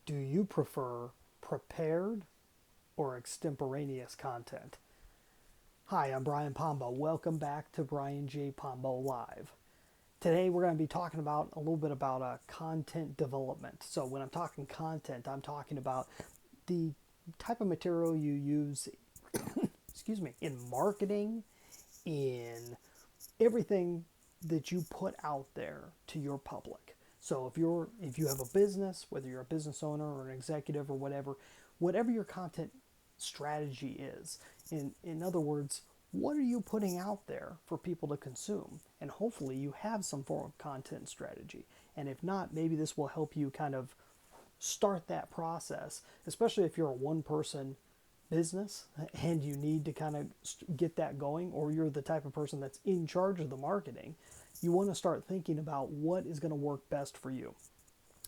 Do you prefer prepared or extemporaneous content? Hi, I'm Brian Pombo. Welcome back to Brian J. Pombo Live. Today we're going to be talking about a little bit about content development. So when I'm talking content, I'm talking about the type of material you use, excuse me, in marketing, in everything that you put out there to your public. So if you have a business, whether you're a business owner or an executive or whatever your content strategy is, in other words, what are you putting out there for people to consume? And hopefully you have some form of content strategy. And if not, maybe this will help you kind of start that process, especially if you're a one person business and you need to kind of get that going, or you're the type of person that's in charge of the marketing. You want to start thinking about what is going to work best for you.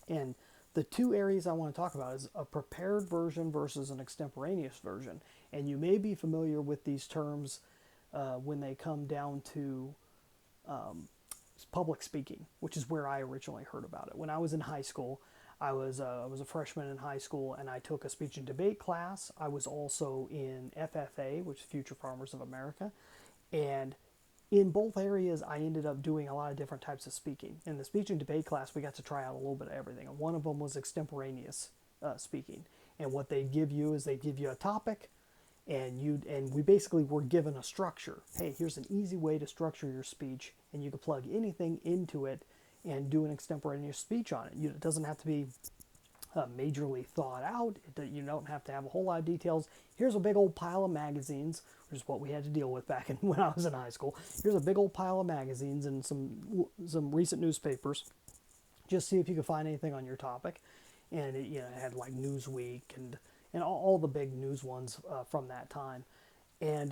And the two areas I want to talk about is a prepared version versus an extemporaneous version. And you may be familiar with these terms when they come down to public speaking, which is where I originally heard about it. When I was in high school, I was a freshman in high school, and I took a speech and debate class. I was also in FFA, which is Future Farmers of America, and in both areas, I ended up doing a lot of different types of speaking. In the speech and debate class, we got to try out a little bit of everything, and one of them was extemporaneous speaking. And what they give you is they give you a topic, and we basically were given a structure. Hey, here's an easy way to structure your speech, and you can plug anything into it and do an extemporaneous speech on it. It doesn't have to be majorly thought out. You don't have to have a whole lot of details. Here's a big old pile of magazines, which is what we had to deal with back when I was in high school. Here's a big old pile of magazines and some recent newspapers. Just see if you can find anything on your topic. And it had like Newsweek and all the big news ones from that time. And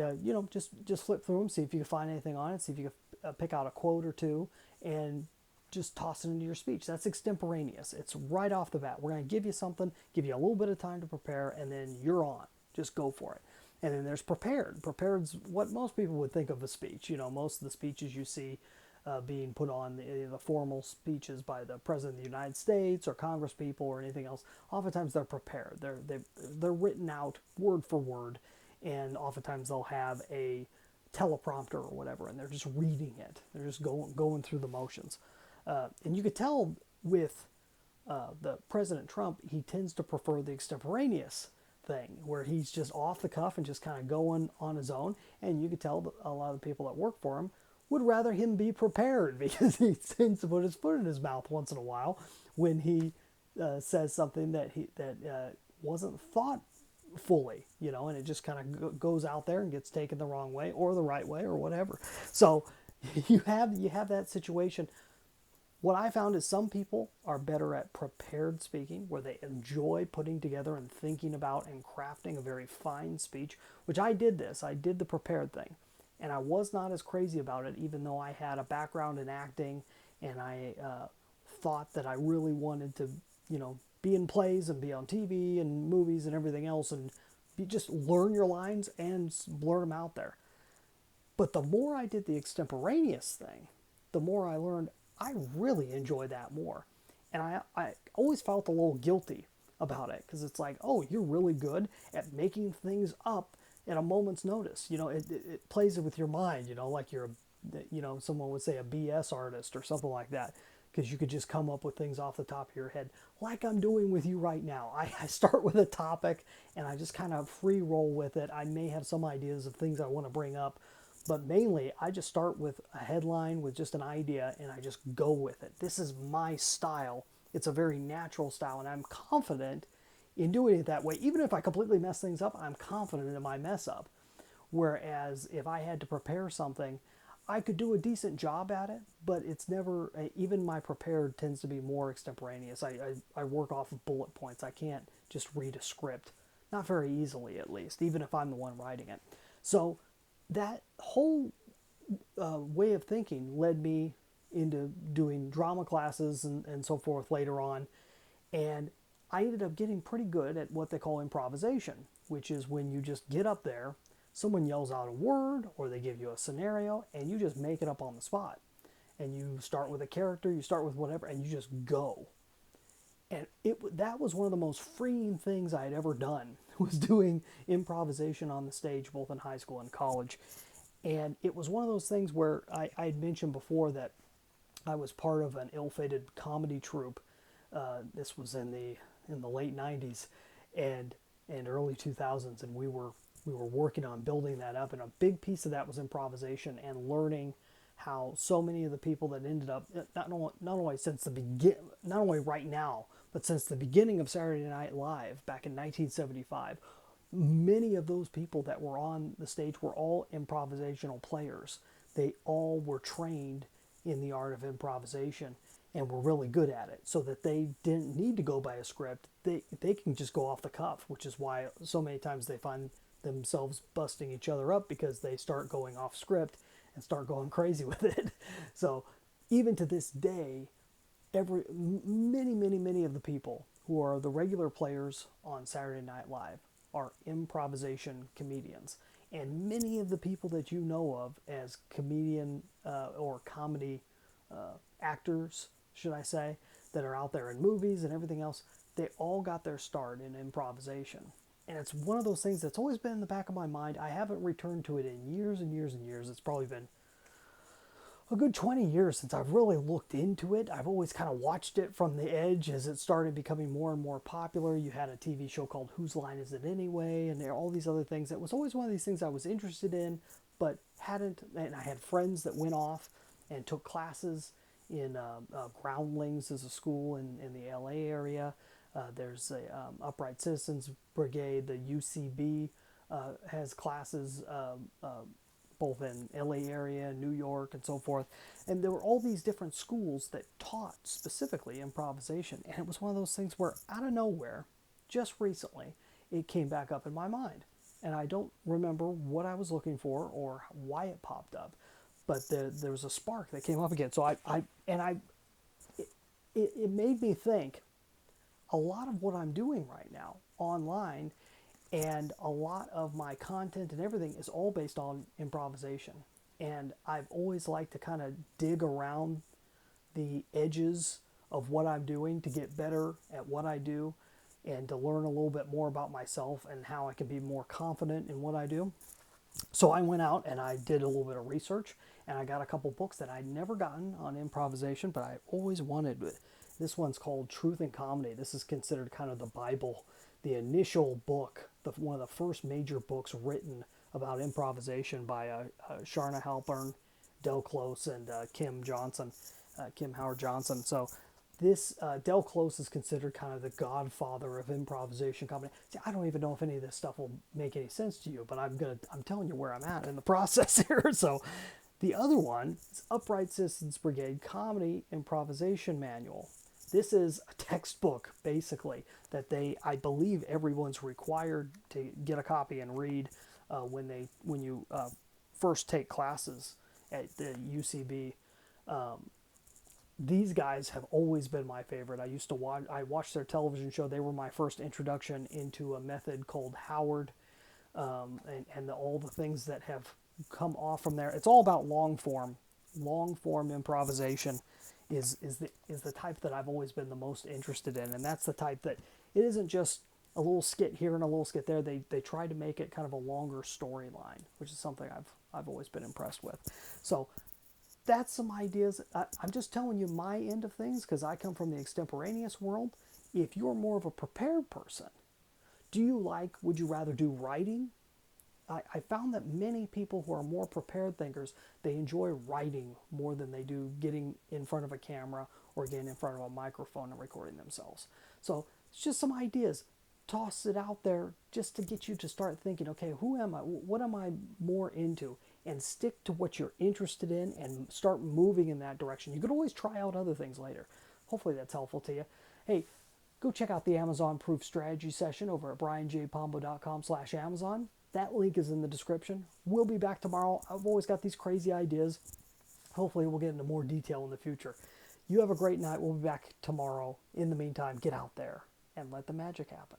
just flip through them, see if you can find anything on it, see if you can pick out a quote or two, and just toss it into your speech. That's extemporaneous. It's right off the bat. We're going to give you something, give you a little bit of time to prepare, and then you're on. Just go for it. And then there's prepared. Prepared's what most people would think of a speech. Most of the speeches you see being put on, the formal speeches by the President of the United States or Congress people or anything else, oftentimes they're prepared. They're written out word for word, and oftentimes they'll have a teleprompter or whatever, and they're just reading it. They're just going through the motions. And you could tell with the President Trump, he tends to prefer the extemporaneous thing, where he's just off the cuff and just kind of going on his own. And you could tell that a lot of the people that work for him would rather him be prepared, because he tends to put his foot in his mouth once in a while when he says something that wasn't thought fully, and it just kind of goes out there and gets taken the wrong way or the right way or whatever. So you have that situation. What I found is some people are better at prepared speaking, where they enjoy putting together and thinking about and crafting a very fine speech, which I did this. I did the prepared thing. And I was not as crazy about it, even though I had a background in acting, and I thought that I really wanted to, be in plays and be on TV and movies and everything else, and just learn your lines and blurt them out there. But the more I did the extemporaneous thing, the more I learned I really enjoy that more. And I always felt a little guilty about it, because it's like, oh, you're really good at making things up at a moment's notice. It plays it with your mind, like you're, someone would say a BS artist or something like that, because you could just come up with things off the top of your head, like I'm doing with you right now. I start with a topic and I just kind of free roll with it. I may have some ideas of things I want to bring up, but mainly I just start with a headline with just an idea and I just go with it. This is my style. It's a very natural style, and I'm confident in doing it that way. Even if I completely mess things up, I'm confident in my mess up. Whereas if I had to prepare something, I could do a decent job at it, but it's never, even my prepared tends to be more extemporaneous. I work off of bullet points. I can't just read a script. Not very easily, at least, even if I'm the one writing it. So that whole way of thinking led me into doing drama classes and so forth later on. And I ended up getting pretty good at what they call improvisation, which is when you just get up there, someone yells out a word or they give you a scenario, and you just make it up on the spot. And you start with a character, you start with whatever, and you just go. And that was one of the most freeing things I had ever done, was doing improvisation on the stage, both in high school and college. And it was one of those things where I had mentioned before that I was part of an ill-fated comedy troupe. This was in the late '90s and early 2000s, and we were working on building that up. And a big piece of that was improvisation and learning how so many of the people that ended up not only since the begin not only right now, but since the beginning of Saturday Night Live back in 1975, many of those people that were on the stage were all improvisational players. They all were trained in the art of improvisation and were really good at it, so that they didn't need to go by a script. They can just go off the cuff, which is why so many times they find themselves busting each other up, because they start going off script and start going crazy with it. So even to this day, many of the people who are the regular players on Saturday Night Live are improvisation comedians. And many of the people that you know of as comedian or comedy actors, should I say, that are out there in movies and everything else, they all got their start in improvisation. And it's one of those things that's always been in the back of my mind. I haven't returned to it in years and years and years. It's probably been a good 20 years since I've really looked into it. I've always kind of watched it from the edge as it started becoming more and more popular. You had a TV show called Whose Line Is It Anyway? And there are all these other things. It was always one of these things I was interested in, but hadn't. And I had friends that went off and took classes in Groundlings as a school in the LA area. There's a Upright Citizens Brigade, the UCB has classes both in LA area, New York, and so forth. And there were all these different schools that taught specifically improvisation. And it was one of those things where, out of nowhere, just recently, it came back up in my mind. And I don't remember what I was looking for or why it popped up, but there was a spark that came up again. So it made me think a lot of what I'm doing right now online, and a lot of my content and everything is all based on improvisation. And I've always liked to kind of dig around the edges of what I'm doing to get better at what I do, and to learn a little bit more about myself and how I can be more confident in what I do. So I went out and I did a little bit of research, and I got a couple books that I'd never gotten on improvisation, but I always wanted. This one's called Truth in Comedy. This is considered kind of the Bible, the initial book, one of the first major books written about improvisation by Sharna Halpern, Del Close, and Kim Howard Johnson. So this Del Close is considered kind of the godfather of improvisation comedy. See, I don't even know if any of this stuff will make any sense to you, but I'm telling you where I'm at in the process here. So the other one is Upright Citizens Brigade Comedy Improvisation Manual. This is a textbook, basically, that I believe everyone's required to get a copy and read when you first take classes at the UCB. These guys have always been my favorite. I watched their television show. They were my first introduction into a method called Howard, and all the things that have come off from there. It's all about long form improvisation is the type that I've always been the most interested in. And that's the type that it isn't just a little skit here and a little skit there. They try to make it kind of a longer storyline, which is something I've always been impressed with. So that's some ideas. I'm just telling you my end of things because I come from the extemporaneous world. If you're more of a prepared person, would you rather do writing? I found that many people who are more prepared thinkers, they enjoy writing more than they do getting in front of a camera or getting in front of a microphone and recording themselves. So it's just some ideas. Toss it out there just to get you to start thinking, okay, who am I? What am I more into? And stick to what you're interested in and start moving in that direction. You could always try out other things later. Hopefully that's helpful to you. Hey, go check out the Amazon Proof Strategy session over at brianjpombo.com/Amazon. That link is in the description. We'll be back tomorrow. I've always got these crazy ideas. Hopefully we'll get into more detail in the future. You have a great night. We'll be back tomorrow. In the meantime, get out there and let the magic happen.